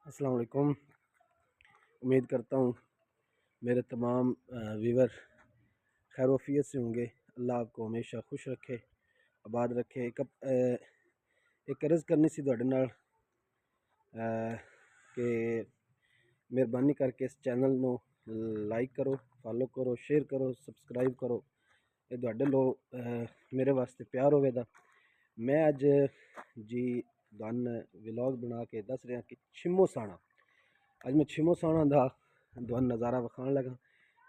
अस्सलाम वालेकुम। उम्मीद करता हूँ मेरे तमाम व्यूवर खैरोफियत से होंगे। अल्लाह आपको हमेशा खुश रखे, आबाद रखे। एक अर्ज़ करनी सी तुहाडे नाल कि मेहरबानी करके इस चैनल नू लाइक करो, फॉलो करो, शेयर करो, सब्सक्राइब करो। ये तुहाडे मेरे वास्ते प्यार होवेगा। मैं अज जी व्लॉग बना के दस रहा कि छिम्मो साणा। अज मैं छिम्मो साणा का नज़ारा विखाण लगा।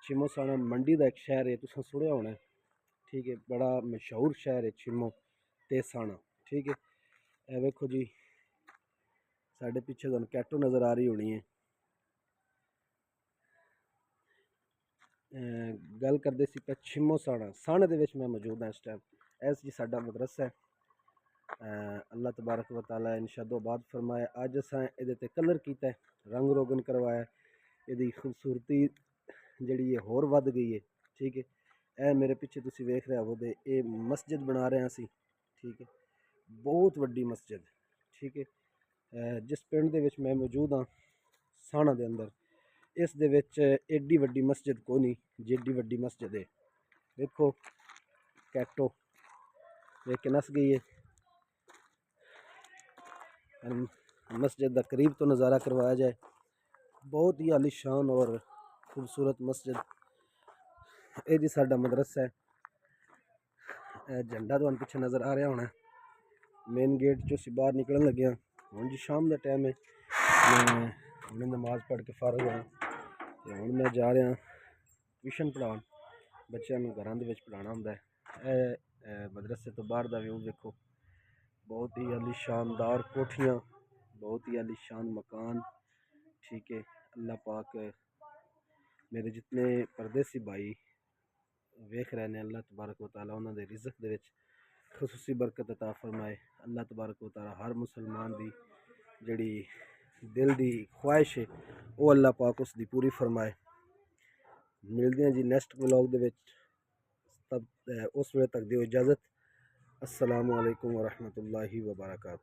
छिम्मो साणा मंडी का एक शहर है, तुसें सुनिया होना है। ठीक है, बड़ा मशहूर शहर है छिम्मो ते साणा। ठीक है, ए वेखो जी, साढ़े पिछे तुहानू कैटो नज़र आ रही होनी है। गल करते सी पे छिम्मो साणे दे विच मैं मौजूद हाँ इस टाइम। ऐस जी साडा मदरसा है। अल्लाह तबारक व तआला इनशादोबाद फरमाए। अज असां इहदे ते कलर किया, रंग रोगन करवाया, इहदी खूबसूरती जिहड़ी है होर वध गई है। ठीक है, ए मेरे पिछे तुसीं वेख रहे हो दे ये मस्जिद बना रहे हैं असीं। ठीक है, बहुत वड्डी मस्जिद। ठीक है, जिस पिंड दे विच मैं मौजूद हाँ साणा दे अंदर, इस दे विच एड्डी वड्डी मस्जिद कोई नहीं जेड्डी वड्डी मस्जिद है। देखो कैटो देख के नस गई है। मस्जिद का करीब तो नज़ारा करवाया जाए। बहुत ही आलीशान और खूबसूरत मस्जिद। ये जी साडा मदरसा है। झंडा तो पिछे नज़र आ रहा होना। मेन गेट चो असीं बाहर निकलन लगे हाँ। हुण जी शाम का टाइम है, मैं हुणे नमाज पढ़ के फारग होया ते हुण मैं जा रहा ट्यूशन पढ़ाउण। बच्चों नूं घरां दे विच पढ़ाना हुंदा है। मदरसे तो बाहर का व्यू देखो, बहुत ही आलीशानदार कोठियाँ, बहुत ही आलीशान मकान। ठीक है, अल्लाह पाक मेरे जितने परदेसी भाई वेख रहे हैं, अल्लाह तबारक व तआला उन्हां दे रिज़्क दे विच खसूसी बरकत अता फरमाए। अल्लाह तबारक व तआला हर मुसलमान दी जिहड़ी दिल दी ख्वाहिश है वो अल्लाह पाक उसकी पूरी फरमाए। मिलते हैं जी नैक्सट व्लॉग दे विच। तब उस वेले तक दिओ इजाज़त। अस्सलामु अलैकुम व रहमतुल्लाहि व बरकातहू।